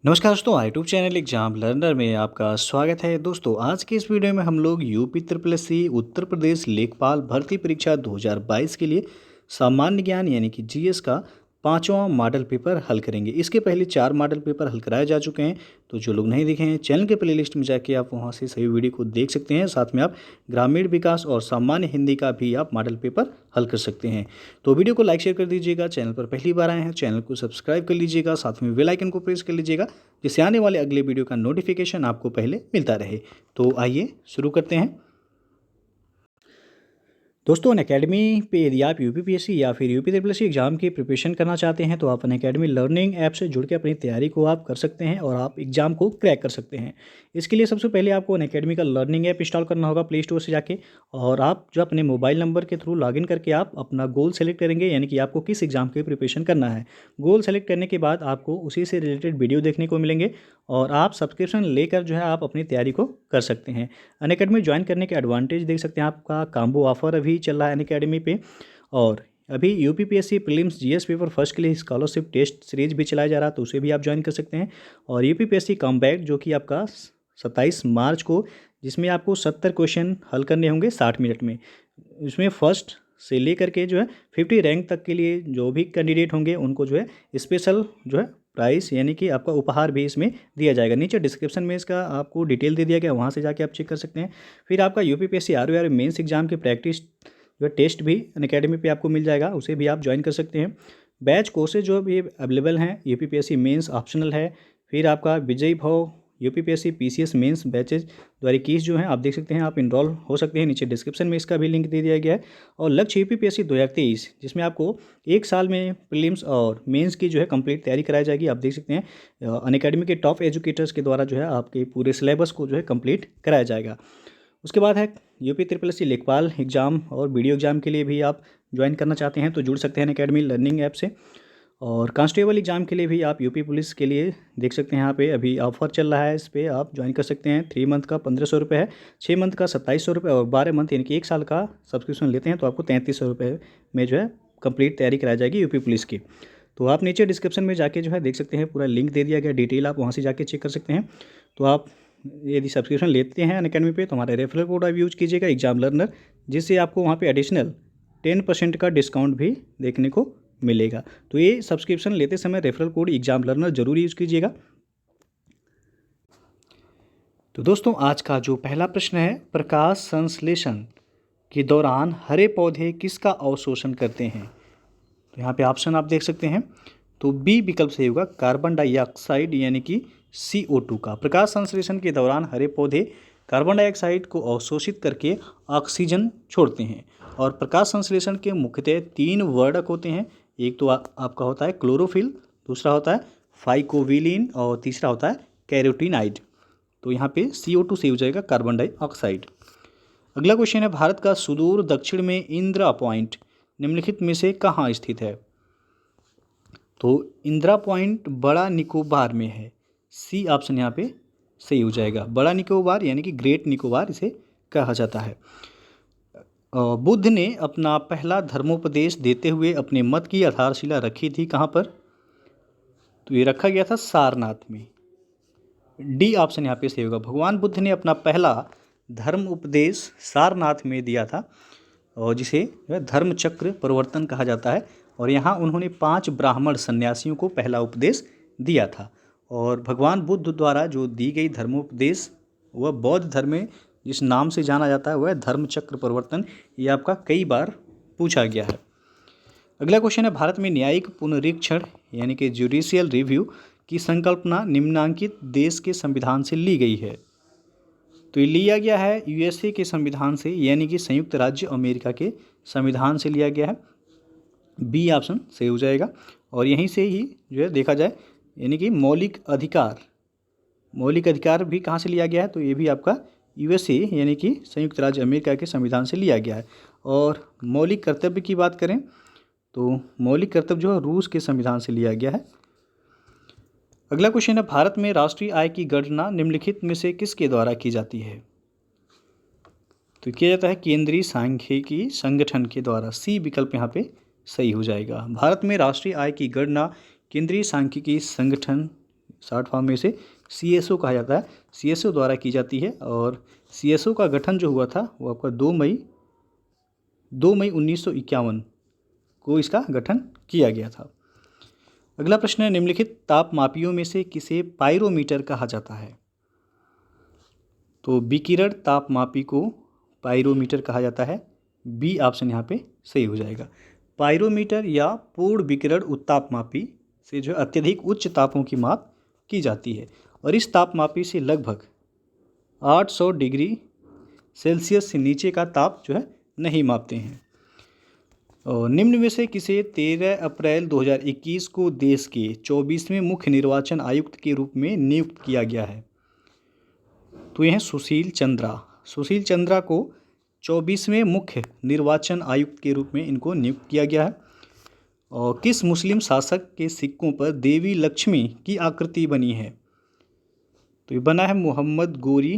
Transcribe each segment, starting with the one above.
नमस्कार दोस्तों, YouTube channel exam learner में आपका स्वागत है। दोस्तों आज की इस वीडियो में हम लोग UP triple S C Uttar Pradesh लेखपाल भर्ती परीक्षा 2022 के लिए सामान्य ज्ञान यानी कि जीएस का पांचवा मॉडल पेपर हल करेंगे। इसके पहले 4 मॉडल पेपर हल कराए जा चुके हैं, तो जो लोग नहीं देखे हैं चैनल के प्लेलिस्ट में जाके आप वहां से सभी वीडियो को देख सकते हैं। साथ में आप ग्रामीण विकास और सामान्य हिंदी का भी आप मॉडल पेपर हल कर सकते हैं। तो वीडियो को लाइक शेयर कर दीजिएगा। चैनल पर पहली बार आए हैं चैनल को सब्सक्राइब कर लीजिएगा, साथ में बेल आइकन को प्रेस कर लीजिएगा जिससे आने वाले अगले वीडियो का नोटिफिकेशन आपको पहले मिलता रहे। तो आइए शुरू करते हैं। दोस्तों अनअकैडमी पे यदि आप यूपीपीएससी या फिर यूपी ट्रिपल एससी एग्जाम की प्रिपरेशन करना चाहते हैं तो आप अनअकैडमी लर्निंग ऐप से जुड़ के अपनी तैयारी को आप कर सकते हैं और आप एग्जाम को क्रैक कर सकते हैं। इसके लिए सबसे पहले आपको अनअकैडमी का लर्निंग ऐप इंस्टॉल करना होगा प्ले स्टोर से जाके, और आप जो अपने मोबाइल नंबर के थ्रू लॉगिन करके आप अपना गोल सेलेक्ट करेंगे, यानी कि आपको किस एग्जाम की प्रिपरेशन करना है। गोल सेलेक्ट करने के बाद आपको उसी से रिलेटेड वीडियो देखने को मिलेंगे और आप सब्सक्रिप्शन लेकर जो है आप अपनी तैयारी को कर सकते हैं। अनअकैडमी ज्वाइन करने के एडवांटेज देख सकते हैं। आपका कॉम्बो ऑफर अभी चल रहा है अनअकैडमी पे, और अभी UPPSC prelims GS paper first के लिए स्कॉलरशिप टेस्ट सीरीज भी चलाया जा रहा है, तो उसे भी आप ज्वाइन कर सकते हैं। और यूपीपीएससी कॉम्बैट जो कि आपका 27 मार्च को, जिसमें आपको 70 क्वेश्चन हल करने होंगे 60 मिनट में। इसमें फर्स्ट से लेकर के जो है 50 रैंक तक के लिए जो भी कैंडिडेट होंगे उनको जो है स्पेशल जो है प्राइस यानी कि आपका उपहार भी इसमें दिया जाएगा। नीचे डिस्क्रिप्शन में इसका आपको डिटेल दे दिया गया, वहाँ से जाके आप चेक कर सकते हैं। फिर आपका यूपीपीएससी आरओआर मेंस एग्जाम की प्रैक्टिस जो टेस्ट भी अनअकैडमी पे आपको मिल जाएगा, उसे भी आप ज्वाइन कर सकते हैं। बैच कोर्सेज जो भी अवेलेबल हैं, यूपीपीएससी मेंस ऑप्शनल है। फिर आपका विजय भव यूपीपीएससी पीसीएस मेंस बैचेज 2021 जो हैं आप देख सकते हैं, आप इनरोल हो सकते हैं। नीचे डिस्क्रिप्शन में इसका भी लिंक दे दिया गया है। और लक्ष्य यूपीपीएससी 2023 जिसमें आपको 1 साल में प्रीलिम्स और मेंस की जो है कंप्लीट तैयारी कराई जाएगी। आप देख सकते हैं अनअकैडमी के टॉप एजुकेटर्स के द्वारा जो है आपके पूरे सिलेबस को जो है कंप्लीट कराया जाएगा। उसके बाद है यूपी ट्रिपल एससी लेखपाल एग्जाम और वीडियो एग्जाम के लिए भी आप ज्वाइन करना चाहते हैं तो जुड़ सकते हैं अनअकैडमी लर्निंग ऐप से। और कांस्टेबल एग्जाम के लिए भी आप यूपी पुलिस के लिए देख सकते हैं, यहाँ पे अभी ऑफर चल रहा है, इस पर आप ज्वाइन कर सकते हैं। 3 मंथ का 1500 रुपये है, 6 मंथ का 2700 रुपये और 12 मंथ यानी कि 1 साल का सब्सक्रिप्शन लेते हैं तो आपको 3300 रुपये में जो है कंप्लीट तैयारी कराई जाएगी यूपी पुलिस की। तो आप नीचे डिस्क्रिप्शन में जाके जो है देख सकते हैं, पूरा लिंक दे दिया गया, डिटेल आप वहाँ से जाके चेक कर सकते हैं। तो आप यदि सब्सक्रिप्शन लेते हैं अनअकैडमी पे तो हमारे रेफरल कोड आप यूज़ कीजिएगा एग्जाम लर्नर, जिससे आपको वहाँ पे एडिशनल 10% का डिस्काउंट भी देखने को मिलेगा। तो ये सब्सक्रिप्शन लेते समय रेफरल कोड एग्जाम लर्नर जरूर यूज़ कीजिएगा। तो दोस्तों आज का जो पहला प्रश्न है, प्रकाश संश्लेषण के दौरान हरे पौधे किसका अवशोषण करते हैं। तो यहाँ पे ऑप्शन आप देख सकते हैं। तो बी विकल्प सही होगा, कार्बन डाइऑक्साइड यानी कि CO2 का। प्रकाश संश्लेषण के दौरान हरे पौधे कार्बन डाइऑक्साइड को अवशोषित करके ऑक्सीजन छोड़ते हैं। और प्रकाश संश्लेषण के मुख्यतः 3 वर्णक होते हैं। एक तो आपका होता है क्लोरोफिल, दूसरा होता है फाइकोविलिन और तीसरा होता है कैरोटीनाइड। तो यहाँ पे CO2 सही हो जाएगा, कार्बन डाइऑक्साइड। अगला क्वेश्चन है, भारत का सुदूर दक्षिण में इंदिरा पॉइंट निम्नलिखित में से कहाँ स्थित है। तो इंदिरा पॉइंट बड़ा निकोबार में है, सी ऑप्शन यहाँ पे सही हो जाएगा। बड़ा निकोबार यानी कि ग्रेट निकोबार इसे कहा जाता है। बुद्ध ने अपना पहला धर्मोपदेश देते हुए अपने मत की आधारशिला रखी थी कहाँ पर। तो ये रखा गया था सारनाथ में। डी ऑप्शन यहाँ पे सही होगा। भगवान बुद्ध ने अपना पहला धर्म उपदेश सारनाथ में दिया था, और जिसे धर्म चक्र प्रवर्तन कहा जाता है। और यहाँ उन्होंने 5 ब्राह्मण सन्यासियों को पहला उपदेश दिया था। और भगवान बुद्ध द्वारा जो दी गई धर्मोपदेश वह बौद्ध धर्म में जिस नाम से जाना जाता है वह धर्म चक्र प्रवर्तन, ये आपका कई बार पूछा गया है। अगला क्वेश्चन है, भारत में न्यायिक पुनरीक्षण यानी कि जुडिशियल रिव्यू की संकल्पना निम्नांकित देश के संविधान से ली गई है। तो ये लिया गया है यूएसए के संविधान से, यानी कि संयुक्त राज्य अमेरिका के संविधान से लिया गया है। बी ऑप्शन सही हो जाएगा। और यहीं से ही जो है देखा जाए, यानी कि मौलिक अधिकार भी कहाँ से लिया गया है, तो ये भी आपका यूएसए यानी कि संयुक्त राज्य अमेरिका के संविधान से लिया गया है। और मौलिक कर्तव्य की बात करें तो मौलिक कर्तव्य जो है रूस के संविधान से लिया गया है। अगला क्वेश्चन है, भारत में राष्ट्रीय आय की गणना निम्नलिखित में से किसके द्वारा की जाती है। तो किया जाता है केंद्रीय सांख्यिकी संगठन के द्वारा। सी विकल्प यहाँ पे सही हो जाएगा। भारत में राष्ट्रीय आय की गणना केंद्रीय सांख्यिकी संगठन शॉर्ट फॉर्म में इसे CSO कहा जाता है, CSO द्वारा की जाती है। और CSO का गठन जो हुआ था वो आपका 2 मई 1951 को इसका गठन किया गया था। अगला प्रश्न है, निम्नलिखित तापमापियों में से किसे पाइरोमीटर कहा जाता है? तो विकिरण तापमापी को पाइरोमीटर कहा जाता है। बी ऑप्शन यहाँ पे सही हो जाएगा। पाइरोमीटर या पूर्ण विकिरण उत्तापमापी से जो अत्यधिक उच्च तापों की माप की जाती है और इस तापमापी से लगभग 800 डिग्री सेल्सियस से नीचे का ताप जो है नहीं मापते हैं। और निम्न में से किसे 13 अप्रैल 2021 को देश के 24वें मुख्य निर्वाचन आयुक्त के रूप में नियुक्त किया गया है? तो यह है सुशील चंद्रा। सुशील चंद्रा को 24वें मुख्य निर्वाचन आयुक्त के रूप में इनको नियुक्त किया गया है। और किस मुस्लिम शासक के सिक्कों पर देवी लक्ष्मी की आकृति बनी है? तो ये बना है मोहम्मद गोरी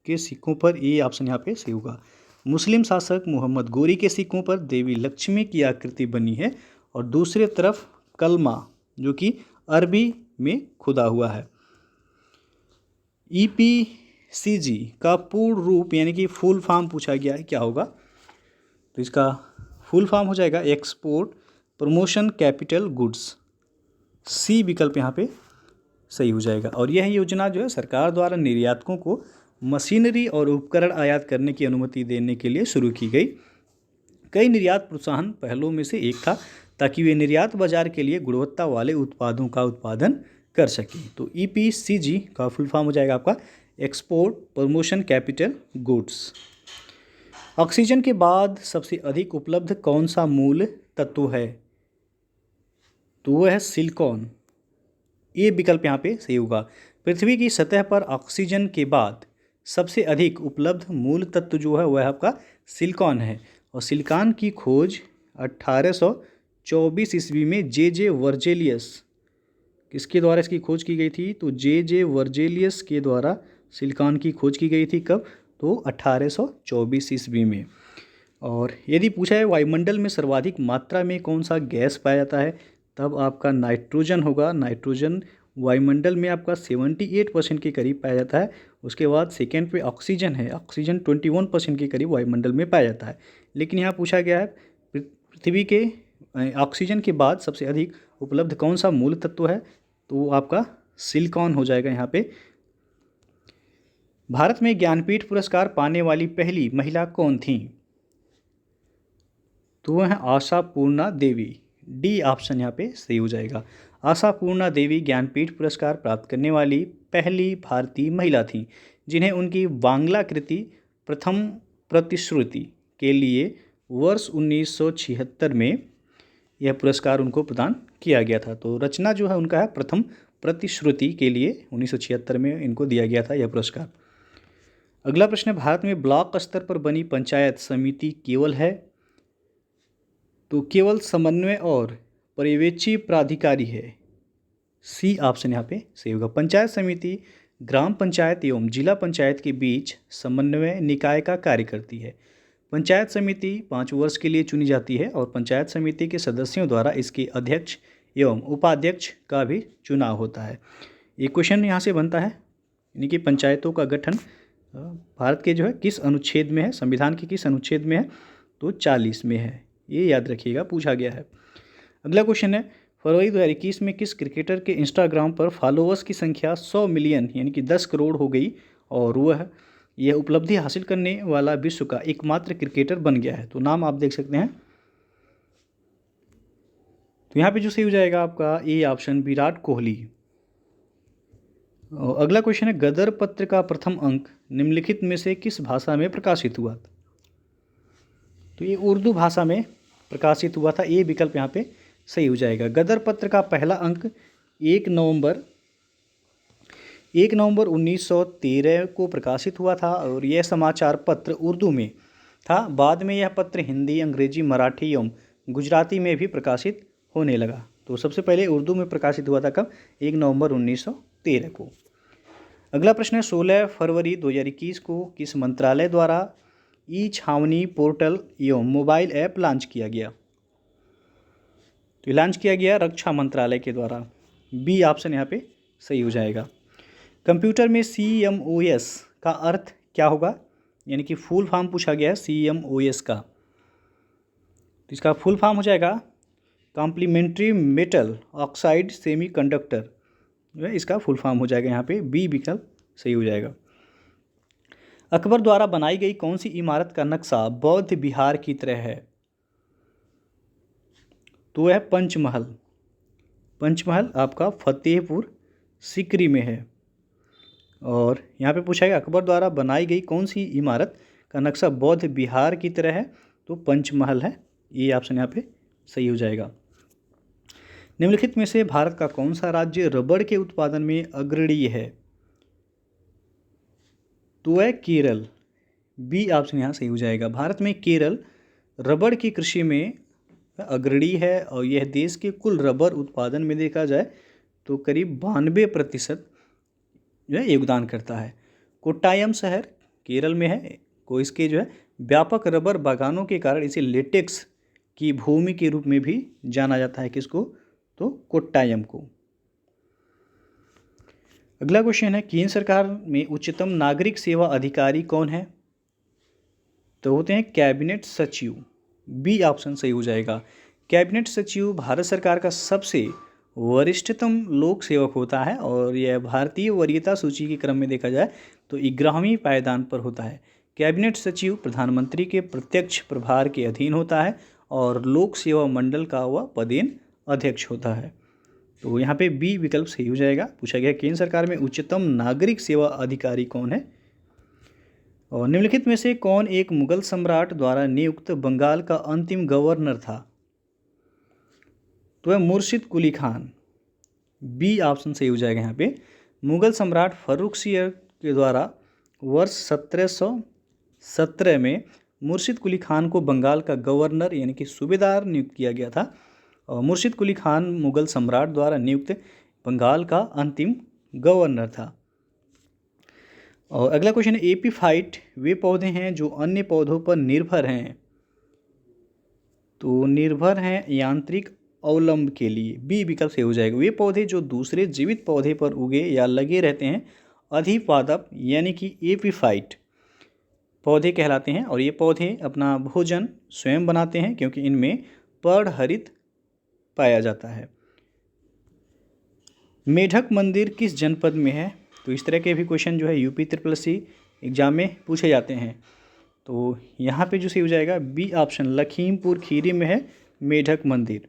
के सिक्कों पर। ये ऑप्शन यहाँ पे सही होगा। मुस्लिम शासक मोहम्मद गोरी के सिक्कों पर देवी लक्ष्मी की आकृति बनी है और दूसरे तरफ कलमा जो कि अरबी में खुदा हुआ है। EPCG का पूर्ण रूप यानी कि फुल फॉर्म पूछा गया है, क्या होगा? तो इसका फुल फॉर्म हो जाएगा एक्सपोर्ट प्रमोशन कैपिटल गुड्स। सी विकल्प यहाँ पे सही हो जाएगा। और यह योजना जो है सरकार द्वारा निर्यातकों को मशीनरी और उपकरण आयात करने की अनुमति देने के लिए शुरू की गई। कई निर्यात प्रोत्साहन पहलों में से एक था ताकि वे निर्यात बाजार के लिए गुणवत्ता वाले उत्पादों का उत्पादन कर सकें। तो EPCG का फुल फॉर्म हो जाएगा आपका export promotion capital goods. Oxygen के बाद सबसे अधिक उपलब्ध कौन सा मूल तत्व है? तो वह है सिलिकॉन। ये विकल्प यहाँ पे सही होगा। पृथ्वी की सतह पर ऑक्सीजन के बाद सबसे अधिक उपलब्ध मूल तत्व जो है वह आपका सिलिकॉन है। और सिलिकॉन की खोज 1824 ईस्वी में J.J. वर्जेलियस किसके द्वारा इसकी खोज की गई थी? तो J.J. वर्जेलियस के द्वारा सिलिकॉन की खोज की गई थी। कब? तो 1824 ईस्वी में। और यदि पूछा है वायुमंडल में सर्वाधिक मात्रा में कौन सा गैस पाया जाता है, तब आपका नाइट्रोजन होगा। नाइट्रोजन वायुमंडल में आपका 78% के करीब पाया जाता है। उसके बाद सेकेंड पे ऑक्सीजन है। ऑक्सीजन 21% के करीब वायुमंडल में पाया जाता है। लेकिन यहाँ पूछा गया है पृथ्वी के ऑक्सीजन के बाद सबसे अधिक उपलब्ध कौन सा मूल तत्व है? तो आपका सिलिकॉन हो जाएगा यहाँ पे। भारत में ज्ञानपीठ पुरस्कार पाने वाली पहली महिला कौन थी? तो वह है आशापूर्णा देवी। डी ऑप्शन यहाँ पे सही हो जाएगा। आशापूर्णा देवी ज्ञानपीठ पुरस्कार प्राप्त करने वाली पहली भारतीय महिला थी जिन्हें उनकी बांग्ला कृति प्रथम प्रतिश्रुति के लिए वर्ष 1976 में यह पुरस्कार उनको प्रदान किया गया था। तो रचना जो है उनका है प्रथम प्रतिश्रुति के लिए 1976 में इनको दिया गया था यह पुरस्कार। अगला प्रश्न है, भारत में ब्लॉक स्तर पर बनी पंचायत समिति केवल है? तो केवल समन्वय और पर्यवेक्षी प्राधिकारी है। सी ऑप्शन यहाँ पे सही होगा। पंचायत समिति ग्राम पंचायत एवं जिला पंचायत के बीच समन्वय निकाय का कार्य करती है। पंचायत समिति 5 वर्ष के लिए चुनी जाती है और पंचायत समिति के सदस्यों द्वारा इसके अध्यक्ष एवं उपाध्यक्ष का भी चुनाव होता है। ये क्वेश्चन यहाँ से बनता है, यानी कि पंचायतों का गठन भारत के जो है किस अनुच्छेद में है, संविधान के किस अनुच्छेद में है? तो 40 में है। ये याद रखिएगा, पूछा गया है। अगला क्वेश्चन है, फरवरी 2021 में किस क्रिकेटर के इंस्टाग्राम पर फॉलोअर्स की संख्या 100 मिलियन यानी कि 10 करोड़ हो गई और वह यह उपलब्धि हासिल करने वाला विश्व का एकमात्र क्रिकेटर बन गया है? तो नाम आप देख सकते हैं। तो यहाँ पे जो सही हो जाएगा आपका ए ऑप्शन विराट कोहली। और अगला क्वेश्चन है, गदर पत्र का प्रथम अंक निम्नलिखित में से किस भाषा में प्रकाशित हुआ? तो ये उर्दू भाषा में प्रकाशित हुआ था। ये विकल्प यहाँ पे सही हो जाएगा। गदर पत्र का पहला अंक 1 नवंबर 1913 को प्रकाशित हुआ था और यह समाचार पत्र उर्दू में था। बाद में यह पत्र हिंदी, अंग्रेजी, मराठी एवं गुजराती में भी प्रकाशित होने लगा। तो सबसे पहले उर्दू में प्रकाशित हुआ था कब? 1 नवंबर 1913 को। अगला प्रश्न है, 16 फरवरी 2021 को किस मंत्रालय द्वारा ई-छावनी पोर्टल एवं मोबाइल ऐप लॉन्च किया गया? तो लॉन्च किया गया रक्षा मंत्रालय के द्वारा। बी ऑप्शन यहाँ पे सही हो जाएगा। कंप्यूटर में CMOS का अर्थ क्या होगा, यानी कि फुल फॉर्म पूछा गया है CMOS का, तो इसका फुल फॉर्म हो जाएगा कॉम्प्लीमेंट्री मेटल ऑक्साइड सेमीकंडक्टर, जो है इसका फुल फॉर्म हो जाएगा यहाँ पे बी विकल्प सही हो जाएगा। अकबर द्वारा बनाई गई कौन सी इमारत का नक्शा बौद्ध विहार की तरह है, तो वह पंचमहल। पंचमहल आपका फतेहपुर सीकरी में है। और यहाँ पे पूछा गया अकबर द्वारा बनाई गई कौन सी इमारत का नक्शा बौद्ध विहार की तरह है, तो पंचमहल है, ये ऑप्शन यहाँ पे सही हो जाएगा। निम्नलिखित में से भारत का कौन सा राज्य रबड़ के उत्पादन में अग्रणी है, तो है केरल, बी ऑप्शन यहाँ सही हो जाएगा। भारत में केरल रबड़ की कृषि में अग्रणी है और यह देश के कुल रबड़ उत्पादन में देखा जाए तो करीब 92% जो है योगदान करता है। कोट्टायम शहर केरल में है, को इसके जो है व्यापक रबर बागानों के कारण इसे लेटेक्स की भूमि के रूप में भी जाना जाता है, किसको, तो कोट्टायम को। अगला क्वेश्चन है केंद्र सरकार में उच्चतम नागरिक सेवा अधिकारी कौन है, तो होते हैं कैबिनेट सचिव, बी ऑप्शन सही हो जाएगा। कैबिनेट सचिव भारत सरकार का सबसे वरिष्ठतम लोक सेवक होता है और यह भारतीय वरीयता सूची के क्रम में देखा जाए तो 11वें पायदान पर होता है। कैबिनेट सचिव प्रधानमंत्री के प्रत्यक्ष प्रभार के अधीन होता है और लोक सेवा मंडल का वह पदेन अध्यक्ष होता है, तो यहाँ पे बी विकल्प सही हो जाएगा। पूछा गया केंद्र सरकार में उच्चतम नागरिक सेवा अधिकारी कौन है, और निम्नलिखित में से कौन एक मुगल सम्राट द्वारा नियुक्त बंगाल का अंतिम गवर्नर था, तो है मुर्शिद कुली खान, बी ऑप्शन सही हो जाएगा। यहाँ पे मुगल सम्राट फर्रुखसियर के द्वारा वर्ष 1717 में मुर्शिद कुली खान को बंगाल का गवर्नर यानी कि सूबेदार नियुक्त किया गया था और मुर्शिद कुली खान मुगल सम्राट द्वारा नियुक्त बंगाल का अंतिम गवर्नर था। और अगला क्वेश्चन है एपीफाइट वे पौधे हैं जो अन्य पौधों पर निर्भर हैं, तो निर्भर हैं यांत्रिक अवलंब के लिए, बी विकल्प से हो जाएगा। वे पौधे जो दूसरे जीवित पौधे पर उगे या लगे रहते हैं अधिपादप यानी कि एपीफाइट पौधे कहलाते हैं और ये पौधे अपना भोजन स्वयं बनाते हैं क्योंकि इनमें पर्णहरित पाया जाता है। मेढक मंदिर किस जनपद में है, तो इस तरह के भी क्वेश्चन जो है यूपी SSC एग्जाम में पूछे जाते हैं, तो यहाँ पे जो सही हो जाएगा बी ऑप्शन लखीमपुर खीरी में है मेढक मंदिर।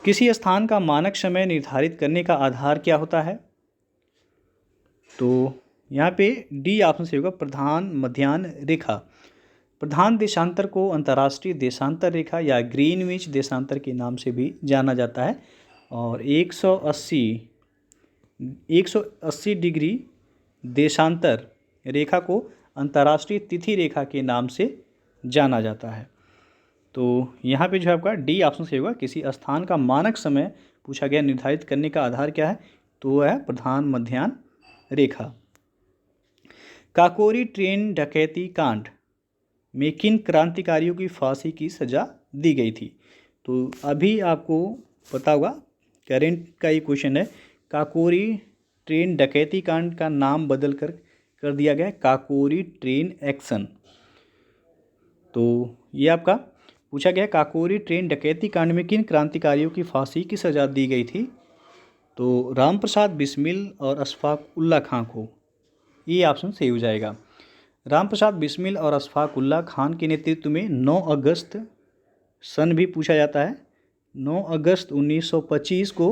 किसी स्थान का मानक समय निर्धारित करने का आधार क्या होता है, तो यहाँ पे डी ऑप्शन से होगा प्रधान मध्याह्न रेखा। प्रधान देशांतर को अंतर्राष्ट्रीय देशांतर रेखा या ग्रीनविच देशांतर के नाम से भी जाना जाता है और 180 डिग्री देशांतर रेखा को अंतर्राष्ट्रीय तिथि रेखा के नाम से जाना जाता है, तो यहाँ पे जो है आपका डी ऑप्शन से होगा किसी स्थान का मानक समय पूछा गया निर्धारित करने का आधार क्या है, तो वह है प्रधान मध्याह्न रेखा। काकोरी ट्रेन डकैती कांड में किन क्रांतिकारियों की फांसी की सज़ा दी गई थी, तो अभी आपको पता होगा करेंट का ये क्वेश्चन है। काकोरी ट्रेन डकैती कांड का नाम बदल कर दिया गया है काकोरी ट्रेन एक्शन, तो ये आपका पूछा गया काकोरी ट्रेन डकैती कांड में किन क्रांतिकारियों की फांसी की सज़ा दी गई थी, तो राम प्रसाद बिस्मिल और अशफाक उल्ला खां को, ये ऑप्शन सही हो जाएगा। राम प्रसाद बिस्मिल और अशफाक उल्ला खान के नेतृत्व में 9 अगस्त सन भी पूछा जाता है, 9 अगस्त 1925 को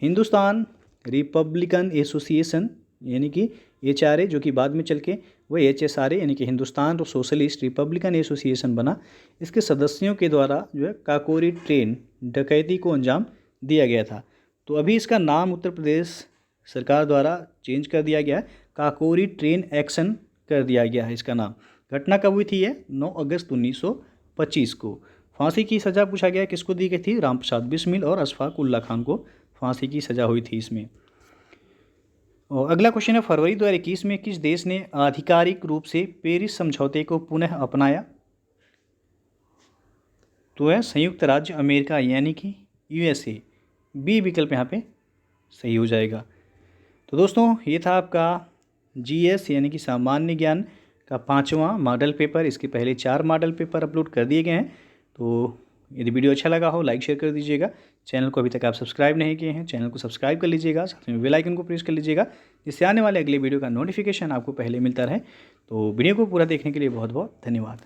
हिंदुस्तान रिपब्लिकन एसोसिएशन यानी कि HRA जो कि बाद में चल के वह HSRA यानी कि हिंदुस्तान सोशलिस्ट रिपब्लिकन एसोसिएशन बना, इसके सदस्यों के द्वारा जो है काकोरी ट्रेन डकैती को अंजाम दिया गया था, तो अभी इसका नाम उत्तर प्रदेश सरकार द्वारा चेंज कर दिया गया है, काकोरी ट्रेन एक्शन कर दिया गया है इसका नाम। घटना कब हुई थी, है 9 अगस्त 1925 को। फांसी की सज़ा पूछा गया किसको दी गई थी, राम प्रसाद बिस्मिल और अशफाक उल्ला खान को फांसी की सज़ा हुई थी इसमें। और अगला क्वेश्चन है फरवरी 2021 में किस देश ने आधिकारिक रूप से पेरिस समझौते को पुनः अपनाया, तो है संयुक्त राज्य अमेरिका यानी कि USA, बी विकल्प यहाँ पे सही हो जाएगा। तो दोस्तों ये था आपका GS यानी कि सामान्य ज्ञान का 5वां मॉडल पेपर। इसके पहले 4 मॉडल पेपर अपलोड कर दिए गए हैं। तो यदि वीडियो अच्छा लगा हो लाइक शेयर कर दीजिएगा। चैनल को अभी तक आप सब्सक्राइब नहीं किए हैं, चैनल को सब्सक्राइब कर लीजिएगा, साथ में बेल आइकन को प्रेस कर लीजिएगा, जिससे आने वाले अगले वीडियो का नोटिफिकेशन आपको पहले मिलता रहे। तो वीडियो को पूरा देखने के लिए बहुत बहुत धन्यवाद।